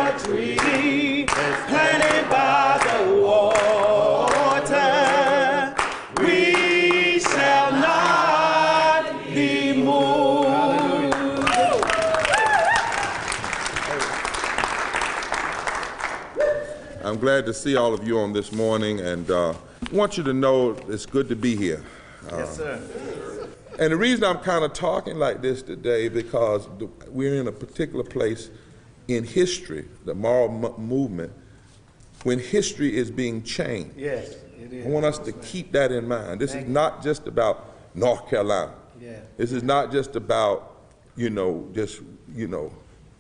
a tree planted by the water, we shall not be moved. I'm glad to see all of you on this morning, and I want you to know it's good to be here. Yes, sir. And the reason I'm kind of talking like this today, because we're in a particular place in history, the moral movement, when history is being changed. Yes, it is. I want us to keep that in mind. This is not just about North Carolina. Yeah. This is not just about,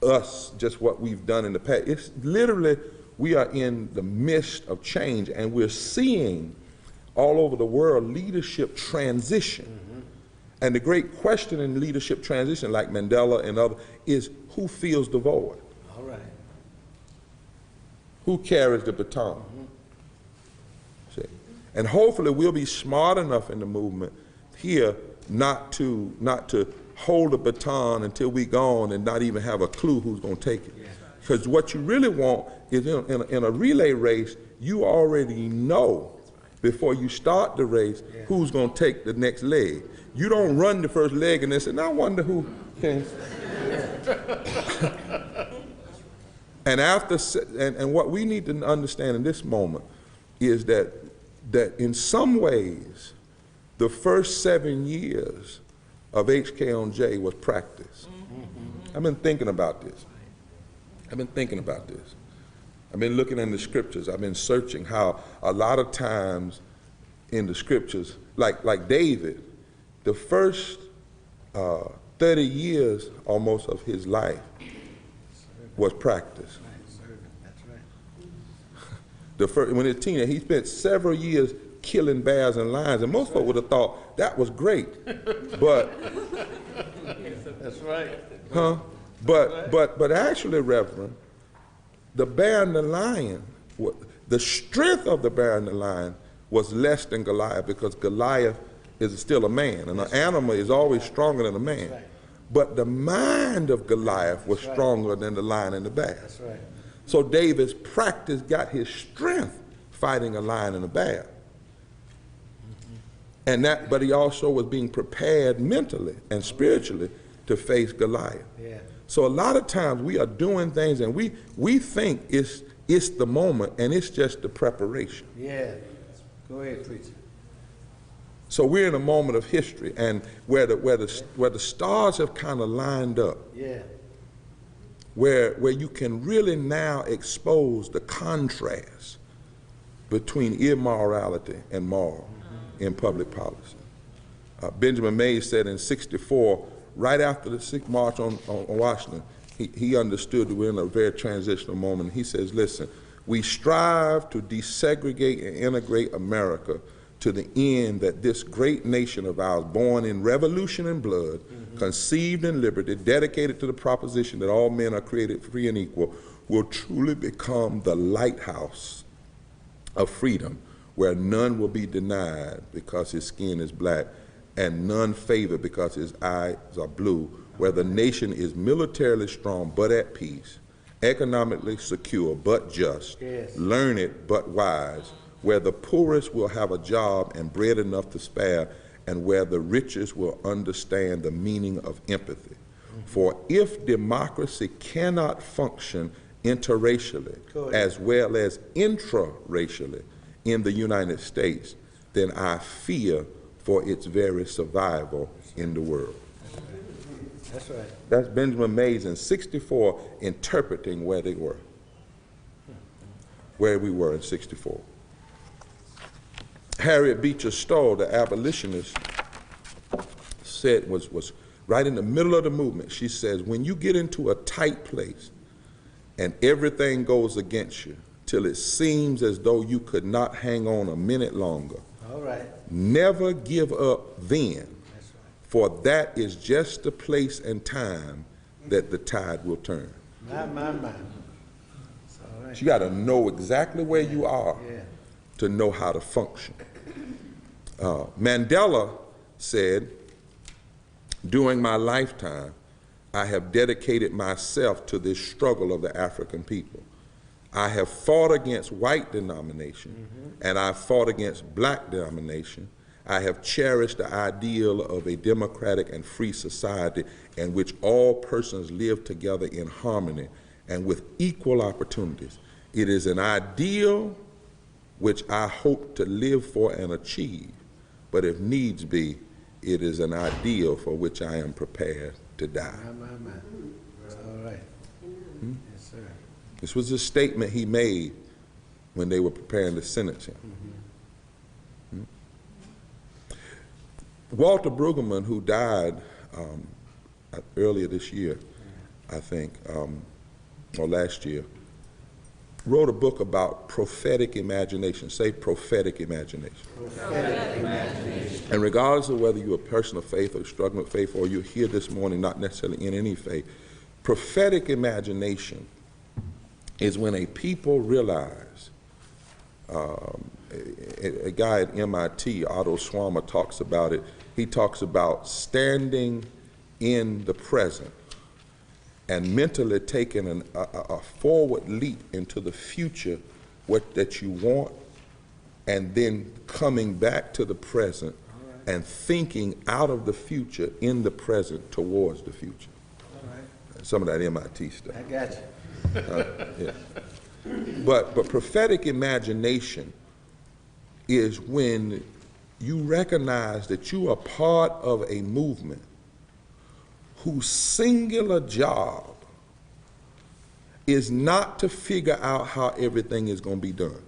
us, just what we've done in the past. It's literally, we are in the midst of change, and we're seeing all over the world leadership transition. Mm-hmm. And the great question in leadership transition, like Mandela and others, is who fills the void? All right. Who carries the baton? Mm-hmm. See? And hopefully we'll be smart enough in the movement here not to hold the baton until we're gone and not even have a clue who's going to take it. Because what you really want is in a relay race, you already know before you start the race who's going to take the next leg. You don't run the first leg and then say, now I wonder who can. And what we need to understand in this moment is that in some ways, the first 7 years of HKonJ was practice. I've been thinking about this. I've been looking in the scriptures. I've been searching how a lot of times in the scriptures, like David, the first 30 years almost of his life was practice. When he was a teenager, he spent several years killing bears and lions, and most folks would have thought that was great, but that's right. Huh? But actually, Reverend, the bear and the lion, the strength of the bear and the lion was less than Goliath, because Goliath is still a man, and an animal is always stronger than a man. Right. But the mind of Goliath was stronger than the lion and the bear. That's right. So David's practice got his strength fighting a lion and a bear. But he also was being prepared mentally and spiritually to face Goliath. Yeah. So a lot of times we are doing things and we think it's the moment, and it's just the preparation. Yeah. Go ahead, preacher. So we're in a moment of history, and where the stars have kind of lined up. Yeah. Where you can really now expose the contrast between immorality and moral in public policy. Benjamin Mays said in '64, right after the 6th March on Washington, he understood that we're in a very transitional moment. He says, listen, we strive to desegregate and integrate America to the end that this great nation of ours, born in revolution and blood, conceived in liberty, dedicated to the proposition that all men are created free and equal, will truly become the lighthouse of freedom, where none will be denied because his skin is black, and none favored because his eyes are blue, where the nation is militarily strong but at peace, economically secure but just, learned but wise, where the poorest will have a job and bread enough to spare, and where the richest will understand the meaning of empathy. For if democracy cannot function interracially as well as intraracially in the United States, then I fear for its very survival in the world. That's right. That's Benjamin Mays in '64 interpreting where they were, where we were in '64. Harriet Beecher Stowe, the abolitionist, said, was right in the middle of the movement. She says, when you get into a tight place and everything goes against you till it seems as though you could not hang on a minute longer, all right, never give up then, for that is just the place and time that the tide will turn. My. All right. You got to know exactly where you are to know how to function. Mandela said, during my lifetime, I have dedicated myself to this struggle of the African people. I have fought against white domination, and I've fought against black domination. I have cherished the ideal of a democratic and free society in which all persons live together in harmony and with equal opportunities. It is an ideal which I hope to live for and achieve, but if needs be, it is an ideal for which I am prepared to die. All right. Yes, sir. This was a statement he made when they were preparing to sentence him. Walter Brueggemann, who died earlier this year, I think, or last year, wrote a book about prophetic imagination. Say prophetic imagination. Prophetic imagination. And regardless of whether you're a person of faith or struggling with faith, or you're here this morning not necessarily in any faith, prophetic imagination is when a people realize, a guy at MIT, Otto Schwammer, talks about it. He talks about standing in the present and mentally taking a forward leap into the future, that you want, and then coming back to the present and thinking out of the future in the present towards the future. Some of that MIT stuff. I got you. Yeah. But prophetic imagination is when you recognize that you are part of a movement whose singular job is not to figure out how everything is going to be done.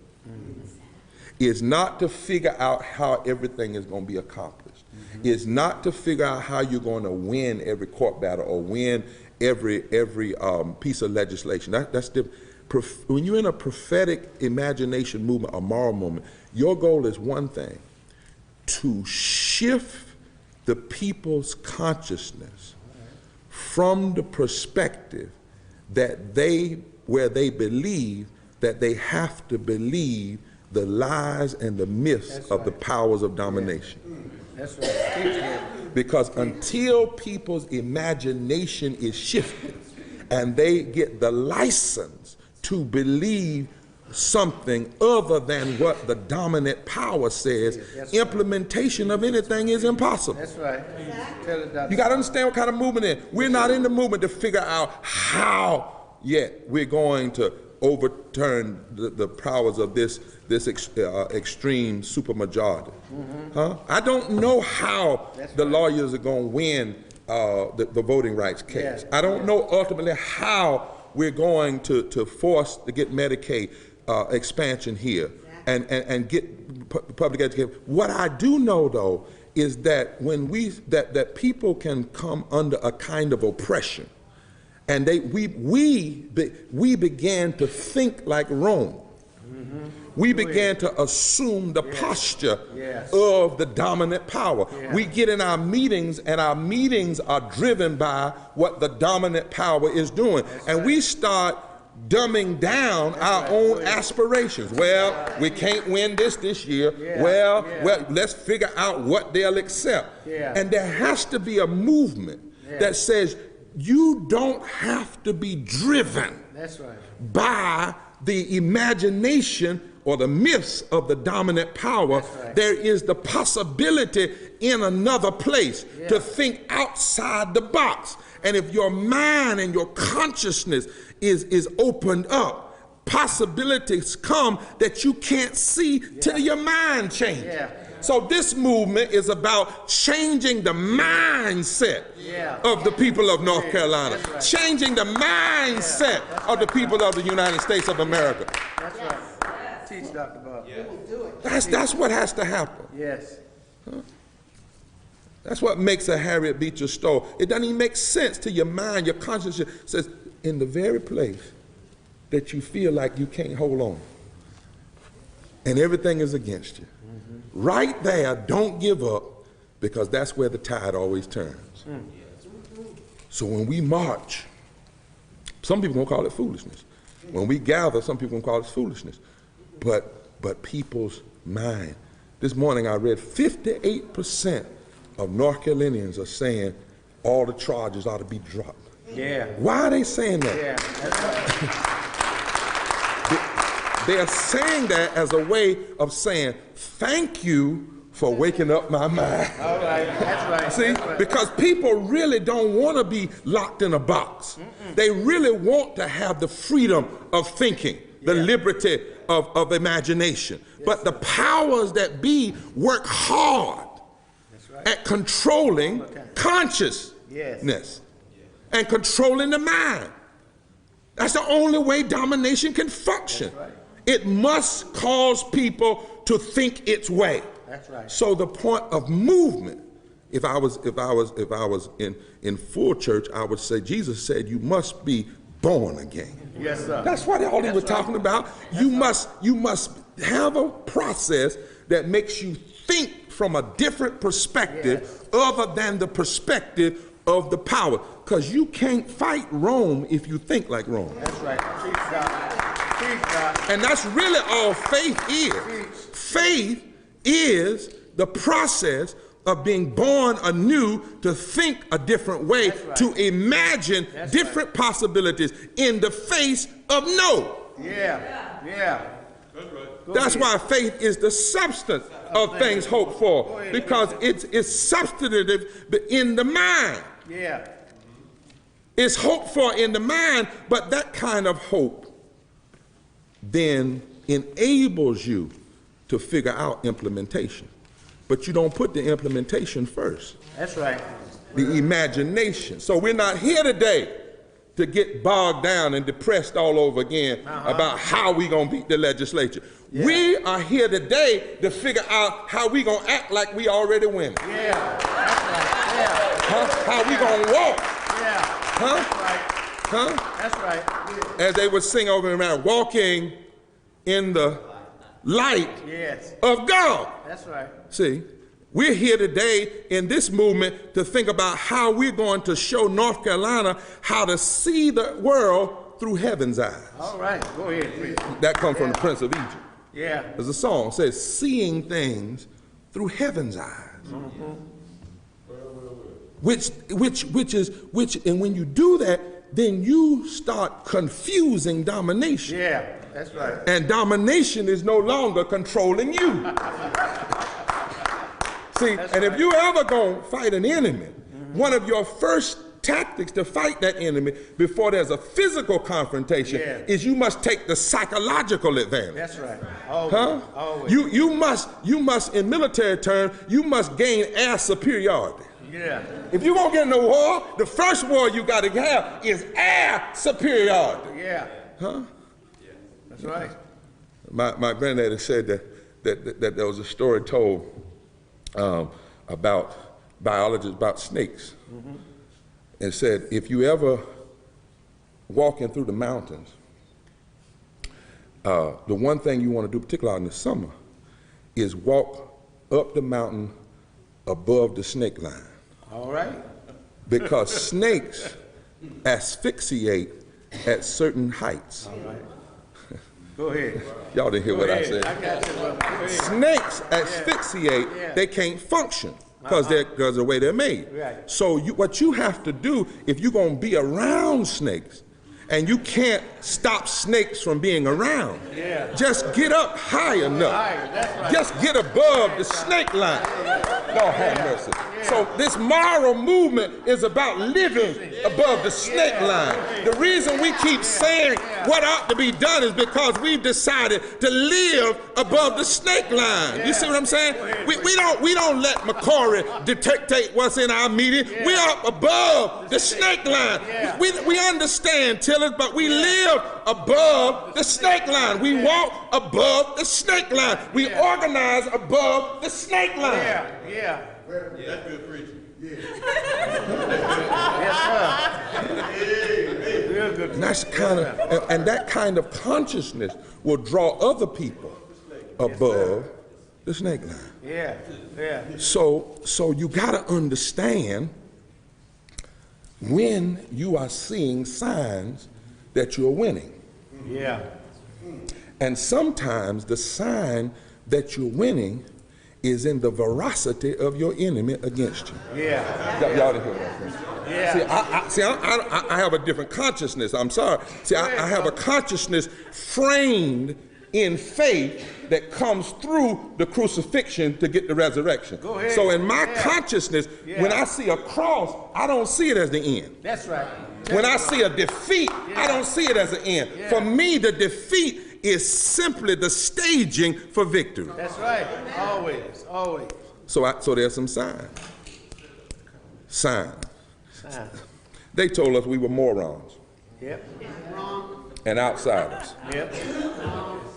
Is not to figure out how everything is going to be accomplished. Is not to figure out how you're going to win every court battle or win every piece of legislation. That's different. When you're in a prophetic imagination movement, a moral movement, your goal is one thing: to shift the people's consciousness from the perspective that where they believe that they have to believe the lies and the myths of the powers of domination. That's right. Because until people's imagination is shifted and they get the license to believe something other than what the dominant power says, implementation of anything is impossible. That's right. Tell it, Dr. You got to understand what kind of movement it is. We're not in the movement to figure out how yet we're going to overturn the powers of this extreme supermajority. I don't know how the lawyers are going to win the voting rights case. I don't know ultimately how we're going to force to get Medicaid expansion here and get public education. What I do know, though, is that when that people can come under a kind of oppression, and we began to think like Rome. We began to assume the posture of the dominant power. We get in our meetings, and our meetings are driven by what the dominant power is doing. And we start dumbing down our own aspirations. Well, we can't win this year. Well, let's figure out what they'll accept. And there has to be a movement that says you don't have to be driven by the imagination or the myths of the dominant power. There is the possibility in another place to think outside the box. And if your mind and your consciousness is opened up, possibilities come that you can't see till your mind changes. So this movement is about changing the mindset of the people of North Carolina, changing the mindset of the people of the United States of America. That's right. Teach, Dr. Bob. That's what has to happen. Yes. That's what makes a Harriet Beecher Stowe. It doesn't even make sense to your mind, your conscience says, in the very place that you feel like you can't hold on and everything is against you. Right there, don't give up, because that's where the tide always turns. So when we march, some people gonna call it foolishness. When we gather, some people gonna call it foolishness. But people's mind. This morning I read 58% of North Carolinians are saying all the charges ought to be dropped. Yeah. Why are they saying that? Yeah, that's right. They are saying that as a way of saying, thank you for waking up my mind. All right, that's right. See, that's right. because people really don't want to be locked in a box. They really want to have the freedom of thinking, the liberty of imagination. But the powers that be work hard at controlling consciousness and controlling the mind. That's the only way domination can function. It must cause people to think its way. That's right. So the point of movement, if I was in full church, I would say Jesus said you must be born again. Yes, sir. That's what all he was talking about. You must have a process that makes you think from a different perspective other than the perspective of the power. Because you can't fight Rome if you think like Rome. That's right. Chief God. And that's really all faith is. Faith is the process of being born anew to think a different way, to imagine different possibilities in the face of no. Yeah. That's why faith is the substance of things hoped for, because it's substantive in the mind. Yeah. It's hoped for in the mind, but that kind of hope then enables you to figure out implementation. But you don't put the implementation first. That's right. The imagination. So we're not here today to get bogged down and depressed all over again about how we gonna beat the legislature. Yeah. We are here today to figure out how we gonna act like we already win. Yeah, that's right. Yeah. How we gonna walk. Yeah. That's right. That's right. Yeah. As they would sing over around, walking in the light of God. That's right. See, we're here today in this movement to think about how we're going to show North Carolina how to see the world through heaven's eyes. All right, go ahead, please. That comes from the Prince of Egypt. Yeah. There's a song that says, seeing things through heaven's eyes. Which, and when you do that, then you start confusing domination. Yeah, that's right. And domination is no longer controlling you. See, and if you ever gonna fight an enemy, one of your first tactics to fight that enemy before there's a physical confrontation is you must take the psychological advantage. That's right. Always. Always. You must, in military terms, you must gain air superiority. Yeah. If you're gonna get in a war, the first war you gotta have is air superiority. Yeah. Huh? Yeah. That's right. My granddaddy said that there was a story told about biologists about snakes. And said, if you ever walking through the mountains, the one thing you want to do, particularly in the summer, is walk up the mountain above the snake line. All right. Because snakes asphyxiate at certain heights. All right. Go ahead. Y'all didn't hear what I said. I got you, brother. Go ahead. Snakes asphyxiate, they can't function. Because of the way they're made. Right. So what you have to do, if you're going to be around snakes, and you can't stop snakes from being around, just get up high enough. That's right. Just get above the snake line. Lord have mercy. So this moral movement is about living above the snake line. The reason we keep saying what ought to be done is because we've decided to live above the snake line. You see what I'm saying? We don't let McCory dictate what's in our meeting. We are above the snake line. We understand, Tillers, but we live above the snake line. We walk above the snake line. We organize above the snake line. Yeah. That's good preaching. Yes, sir. Real good. And that's and that kind of consciousness will draw other people above the snake line. Yeah. So you got to understand when you are seeing signs that you're winning. Yeah. And sometimes the sign that you're winning is in the veracity of your enemy against you. Yeah. Y'all didn't hear what I said. Yeah. See, I have a different consciousness. I'm sorry. See, I have a consciousness framed in faith that comes through the crucifixion to get the resurrection. Go ahead. So in my consciousness, when I see a cross, I don't see it as the end. That's right. When I see a defeat, I don't see it as an end. For me, the defeat is simply the staging for victory. That's right. Always, always. So there's some signs. They told us we were morons. Yep. And outsiders. Yep.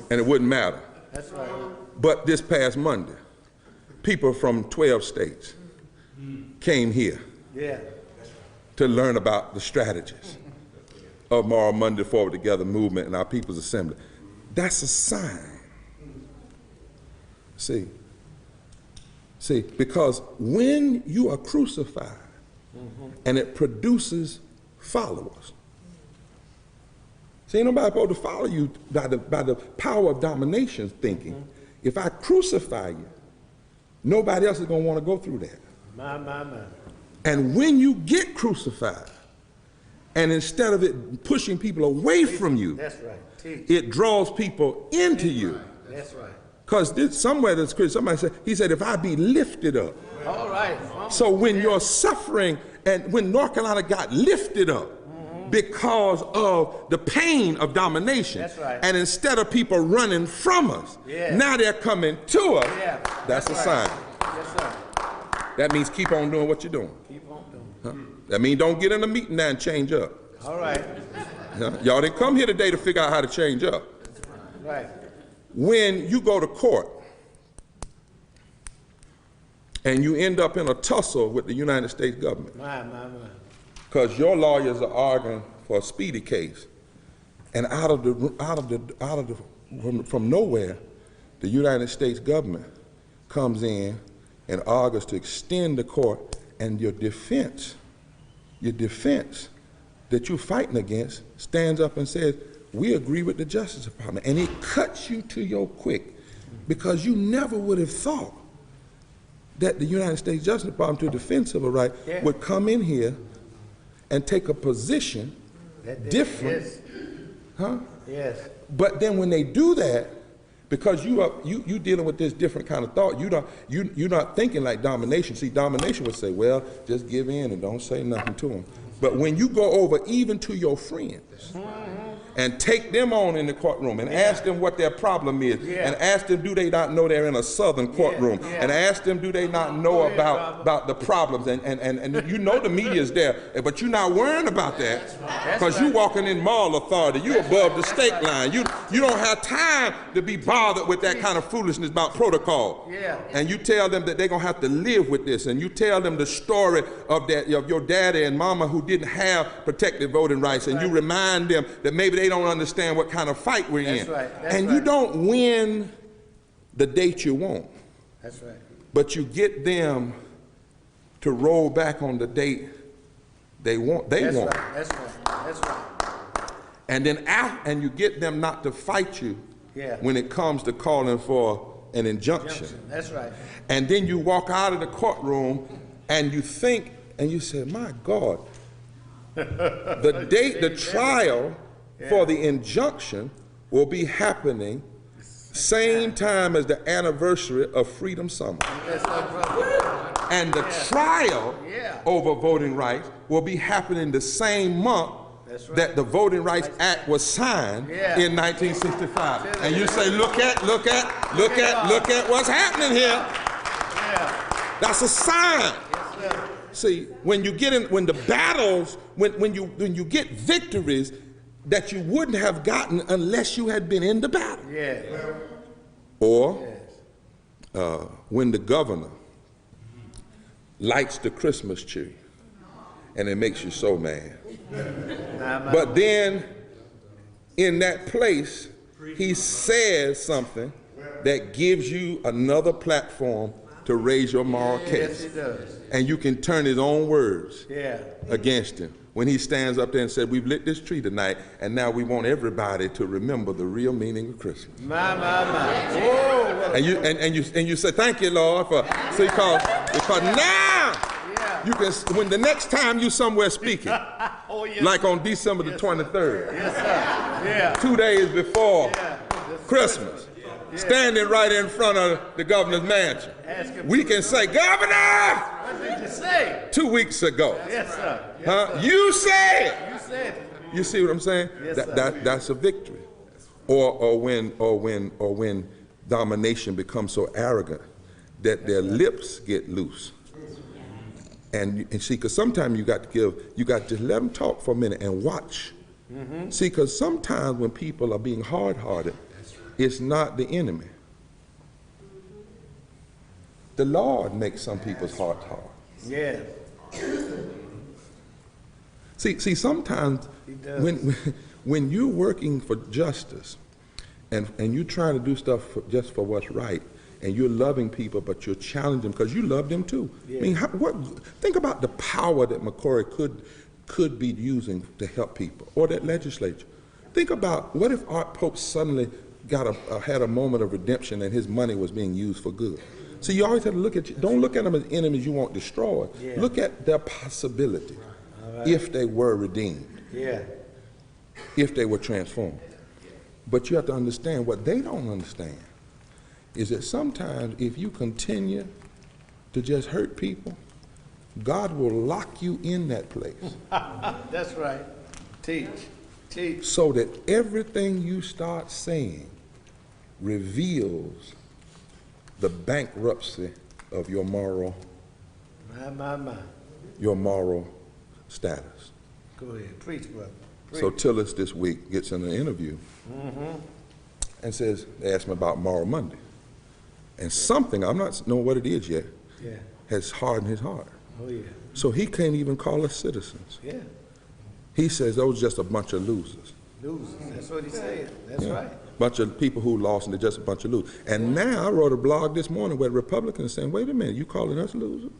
And it wouldn't matter. That's right. But this past Monday, people from 12 states came here to learn about the strategies of Moral Monday Forward Together movement and our People's Assembly. That's a sign. See, because when you are crucified and it produces followers, see, ain't nobody supposed to follow you by the power of domination thinking. If I crucify you, nobody else is going to want to go through that. My. And when you get crucified, and instead of it pushing people away from you, that's right. It draws people into you. That's right. Because somewhere in the scripture, somebody said, he said, if I be lifted up. All right. So when you're suffering, and when North Carolina got lifted up, because of the pain of domination. That's right. And instead of people running from us, now they're coming to us. That's a sign. Yes, sir. That means keep on doing what you're doing. Keep on doing. That means don't get in a meeting now and change up. All right. Y'all didn't come here today to figure out how to change up. Right. When you go to court and you end up in a tussle with the United States government, My. because your lawyers are arguing for a speedy case, and from nowhere, the United States government comes in and argues to extend the court, and your defense that you're fighting against stands up and says, we agree with the Justice Department, and it cuts you to your quick, because you never would have thought that the United States Justice Department, to defend civil rights, would come in here and take a position different. Yes. But then when they do that, because you dealing with this different kind of thought, you're not thinking like domination. See, domination would say, well, just give in and don't say nothing to them. But when you go over even to your friends and take them on in the courtroom and ask them what their problem is, and ask them, do they not know they're in a southern courtroom, and ask them, do they not know about the problems, and you know the media is there, but you're not worrying about that, because you're walking in moral authority. You're above the stake line. You don't have time to be bothered with that kind of foolishness about protocol. And you tell them that they're going to have to live with this, and you tell them the story of your daddy and mama who didn't have protected voting rights, and you remind them that maybe they don't understand what kind of fight we're in. And you don't win the date you want. That's right. But you get them to roll back on the date they want. That's right. And then and you get them not to fight you when it comes to calling for an injunction. That's right. And then you walk out of the courtroom and you think, and you say, my God, the trial for the injunction will be happening same time as the anniversary of Freedom Summer. And the trial over voting rights will be happening the same month that the Voting Rights Act was signed in 1965. And you say, look at what's happening here. That's a sign. See, when you get in, when the battles, when you get victories that you wouldn't have gotten unless you had been in the battle. Or when the governor lights the Christmas tree and it makes you so mad. But then in that place, he says something that gives you another platform to raise your moral case. And you can turn his own words against him. When he stands up there and said, we've lit this tree tonight, and now we want everybody to remember the real meaning of Christmas. My. Whoa. and you say, thank you, Lord, for, see, because now you can, when the next time you somewhere speaking, Oh, yes. like on December the 23rd, Yes, sir. Yeah. 2 days before Yeah. Christmas, standing right in front of the governor's mansion, we can say, Governor, What did you say? 2 weeks ago, Yes, sir. Yes, huh? sir. You said. You said it. You see what I'm saying? Yes, sir. That's a victory. Or when domination becomes so arrogant that their lips get loose. And see, because sometimes you got to just let them talk for a minute and watch. See, because sometimes when people are being hard-hearted, it's not the enemy. The Lord makes some people's hearts hard. Yeah. See, sometimes when you're working for justice and you're trying to do stuff just for what's right, and you're loving people, but you're challenging them because you love them too. Yeah. I mean, think about the power that McCrory could be using to help people, or that legislature. Think about what if Art Pope suddenly had a moment of redemption and his money was being used for good. So you always have to look at, don't look at them as enemies you won't destroy. Yeah. Look at their possibility if they were redeemed, if they were transformed. But you have to understand what they don't understand is that sometimes if you continue to just hurt people, God will lock you in that place. That's right. Teach. So that everything you start saying reveals the bankruptcy of your moral, your moral status. Go ahead, preach, brother. Preach. So Tillis this week gets in an interview and says, they asked me about Moral Monday. And something, I'm not knowing what it is yet, has hardened his heart. Oh, yeah. So he can't even call us citizens. Yeah. He says those are just a bunch of losers. Losers, that's what he said. That's right. Bunch of people who lost and they're just a bunch of losers. And now I wrote a blog this morning where Republicans are saying, wait a minute, you calling us losers?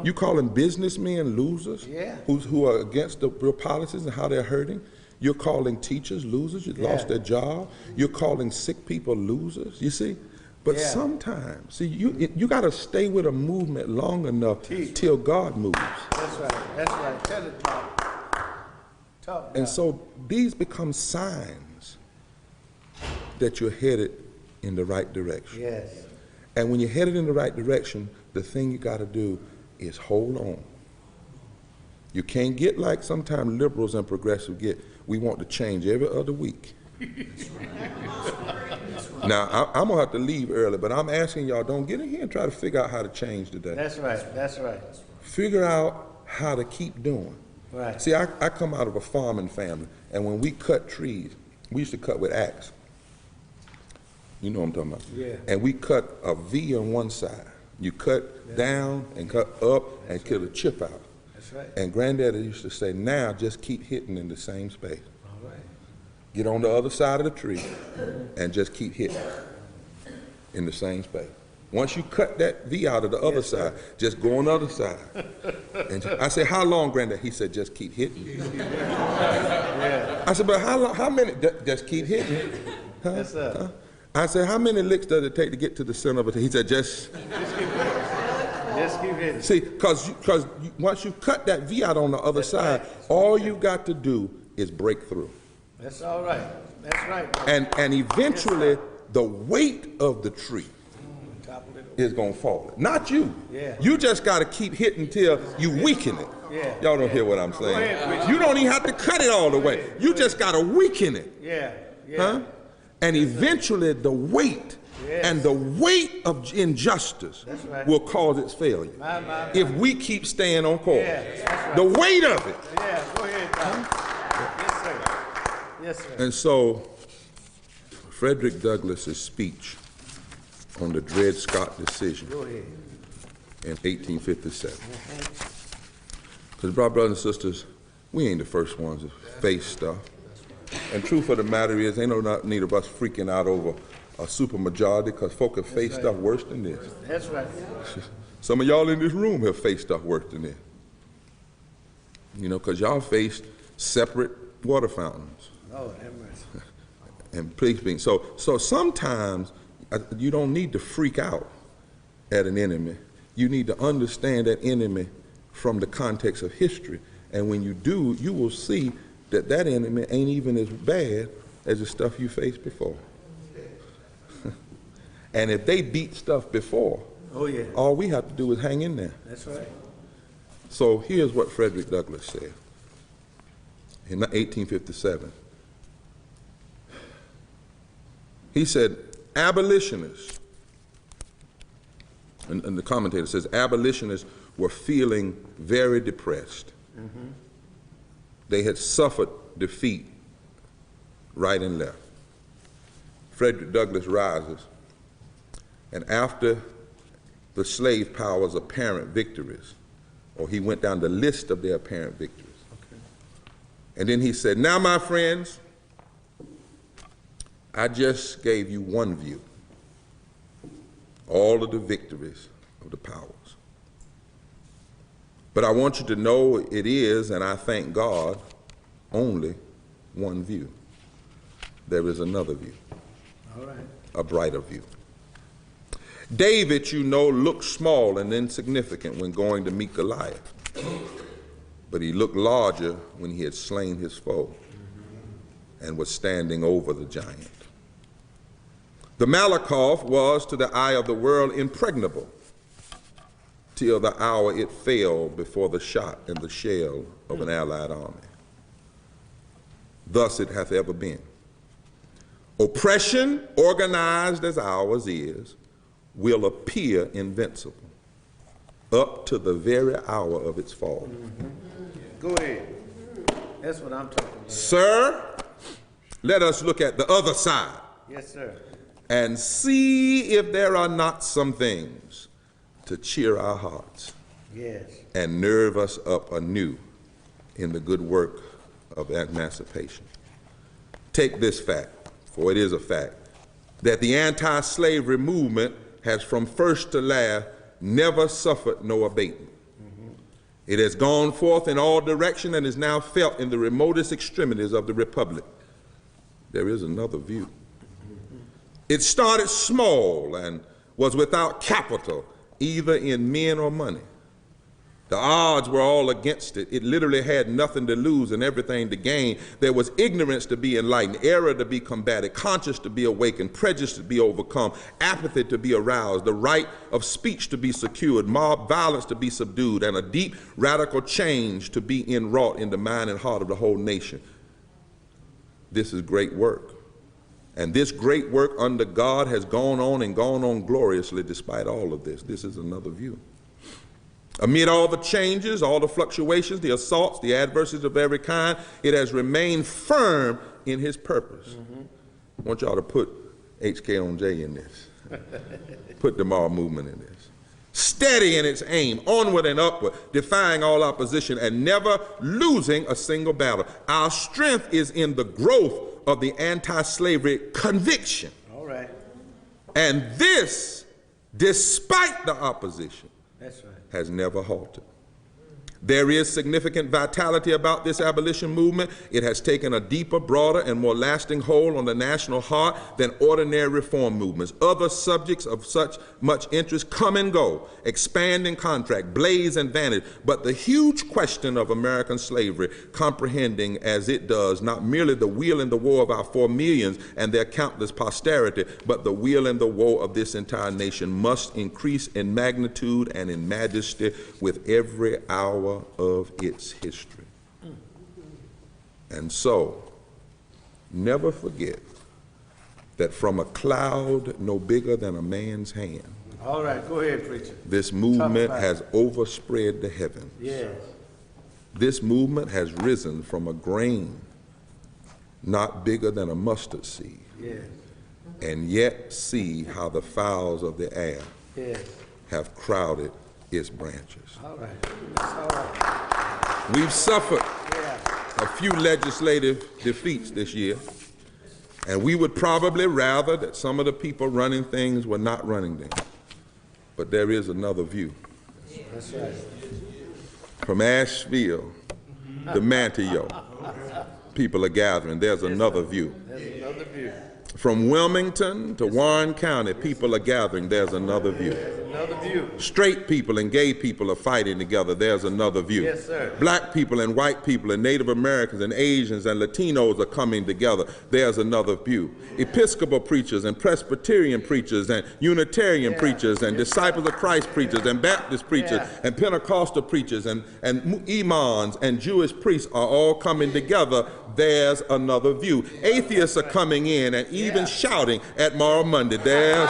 You calling businessmen losers who are against your policies and how they're hurting? You're calling teachers losers, you lost their job. You're calling sick people losers, you see? But sometimes, see, you got to stay with a movement long enough till God moves. That's right. Tell it, talk. And so these become signs that you're headed in the right direction. Yes. And when you're headed in the right direction, the thing you got to do is hold on. You can't get like sometimes liberals and progressives get, we want to change every other week. Now, I'm going to have to leave early, but I'm asking y'all, don't get in here and try to figure out how to change today. That's right. Figure out how to keep doing. Right. See, I come out of a farming family, and when we cut trees, we used to cut with axe. You know what I'm talking about? Yeah. And we cut a V on one side. You cut down and cut up and kill a chip out. That's right. And Granddaddy used to say, now just keep hitting in the same space. All right. Get on the other side of the tree and just keep hitting in the same space. Once you cut that V out of the other side, just go on the other side. And I said, how long, Granddad? He said, just keep hitting. I said, but how long, how many? Just keep hitting. Huh? Yes, sir. Huh? I said, how many licks does it take to get to the center of it? He said, just keep hitting. See, because once you cut that V out on the other side, all you got to do is break through. That's all right. That's right. And eventually, the weight of the tree is going to fall. Not you. Yeah. You just got to keep hitting till you weaken it. Yeah. Y'all don't hear what I'm saying. Ahead, you don't even have to cut it all the way. You just got to weaken it. Yeah. Huh? And eventually the weight and the weight of injustice will cause its failure. If we keep staying on course. The weight of it. Yeah, go ahead, Tom. Yes, sir. Yes, sir. And so, Frederick Douglass's speech on the Dred Scott decision in 1857. Because, brothers and sisters, we ain't the first ones to face stuff. And truth of the matter is, ain't no need of us freaking out over a supermajority, because folk have faced stuff worse than this. That's right. Some of y'all in this room have faced stuff worse than this. You know, because y'all faced separate water fountains. Oh, have mercy. And police being so sometimes You don't need to freak out at an enemy. You need to understand that enemy from the context of history. And when you do, you will see that that enemy ain't even as bad as the stuff you faced before. And if they beat stuff before, all we have to do is hang in there. That's right. So here's what Frederick Douglass said in 1857. He said, abolitionists, and the commentator says, abolitionists were feeling very depressed. Mm-hmm. They had suffered defeat right and left. Frederick Douglass rises, and after the slave power's apparent victories, or he went down the list of their apparent victories, and then he said, now my friends, I just gave you one view, all of the victories of the powers. But I want you to know it is, and I thank God, only one view. There is another view, all right, a brighter view. David, you know, looked small and insignificant when going to meet Goliath, but he looked larger when he had slain his foe and was standing over the giant. The Malakoff was, to the eye of the world, impregnable, till the hour it fell before the shot and the shell of an allied army. Thus it hath ever been. Oppression, organized as ours is, will appear invincible up to the very hour of its fall. Mm-hmm. Go ahead. That's what I'm talking about. Sir, let us look at the other side. Yes, sir. And see if there are not some things to cheer our hearts, yes, and nerve us up anew in the good work of emancipation. Take this fact, for it is a fact, that the anti-slavery movement has from first to last never suffered no abatement. Mm-hmm. It has gone forth in all directions and is now felt in the remotest extremities of the Republic. There is another view. It started small and was without capital, either in men or money. The odds were all against it. It literally had nothing to lose and everything to gain. There was ignorance to be enlightened, error to be combated, conscience to be awakened, prejudice to be overcome, apathy to be aroused, the right of speech to be secured, mob violence to be subdued, and a deep radical change to be inwrought in the mind and heart of the whole nation. This is great work. And this great work under God has gone on and gone on gloriously despite all of this. This is another view. Amid all the changes, all the fluctuations, the assaults, the adversities of every kind, it has remained firm in his purpose. Mm-hmm. I want y'all to put HKonJ in this. Put the moral movement in this. Steady in its aim, onward and upward, defying all opposition and never losing a single battle. Our strength is in the growth of the anti-slavery conviction. All right. And this, despite the opposition, that's right, has never halted. There is significant vitality about this abolition movement. It has taken a deeper, broader, and more lasting hold on the national heart than ordinary reform movements. Other subjects of such much interest come and go, expand and contract, blaze and vanish. But the huge question of American slavery, comprehending as it does not merely the weal and the woe of our 4 millions and their countless posterity, but the weal and the woe of this entire nation, must increase in magnitude and in majesty with every hour of its history. And so, never forget that from a cloud no bigger than a man's hand, all right, go ahead, preacher, this movement has overspread the heavens. Yes. This movement has risen from a grain not bigger than a mustard seed. Yes. And yet see how the fowls of the air yes, have crowded its branches. all right, that's all right. We've suffered Yeah. a few legislative defeats this year, and we would probably rather that some of the people running things were not running them. But there is another view. That's right. From Asheville to Manteo, people are gathering. There's another view. That's another view. From Wilmington to Warren County, people are gathering. There's another view. Another view. Straight people and gay people are fighting together. There's another view. Yes, sir. Black people and white people and Native Americans and Asians and Latinos are coming together. There's another view. Episcopal preachers and Presbyterian preachers and Unitarian preachers and Disciples of Christ preachers and Baptist preachers and Pentecostal preachers and imams and Jewish priests are all coming together. There's another view. Atheists are coming in and even shouting at Moral Monday. There's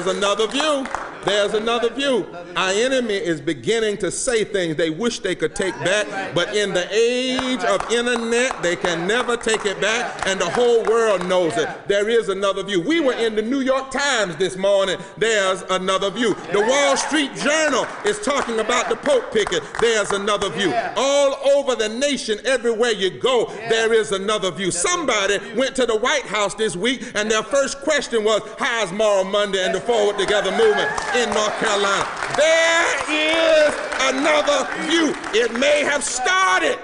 another view. There's another view. Our enemy is beginning to say things they wish they could take back, but in the age of internet, they can never take it back, and the whole world knows it. There is another view. We were in the New York Times this morning. There's another view. The Wall Street Journal is talking about the Pope picket. There's another view. All over the nation, everywhere you go, there is another view. Somebody went to the White House this week, and their first question was, how's Moral Monday and the Forward Together movement in North Carolina? There is another view. It may have started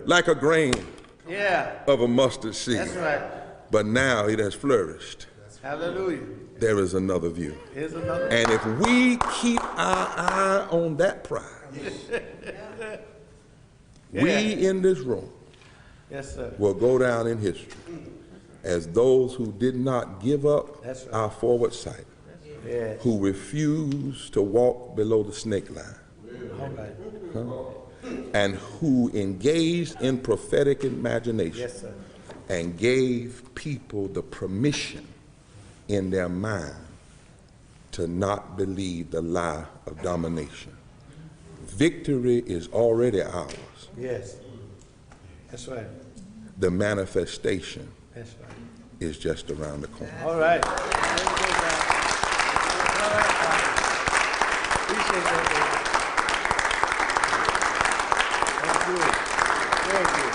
like a grain of a mustard seed. That's right. But now it has flourished. Hallelujah. There is another view. Here's another. And if we keep our eye on that prize, we in this room will go down in history as those who did not give up our forward sight, who refused to walk below the snake line, and who engaged in prophetic imagination and gave people the permission in their mind to not believe the lie of domination. Victory is already ours. Yes. That's right. The manifestation That's right. is just around the corner. All right. Appreciate that. That's good. Very good.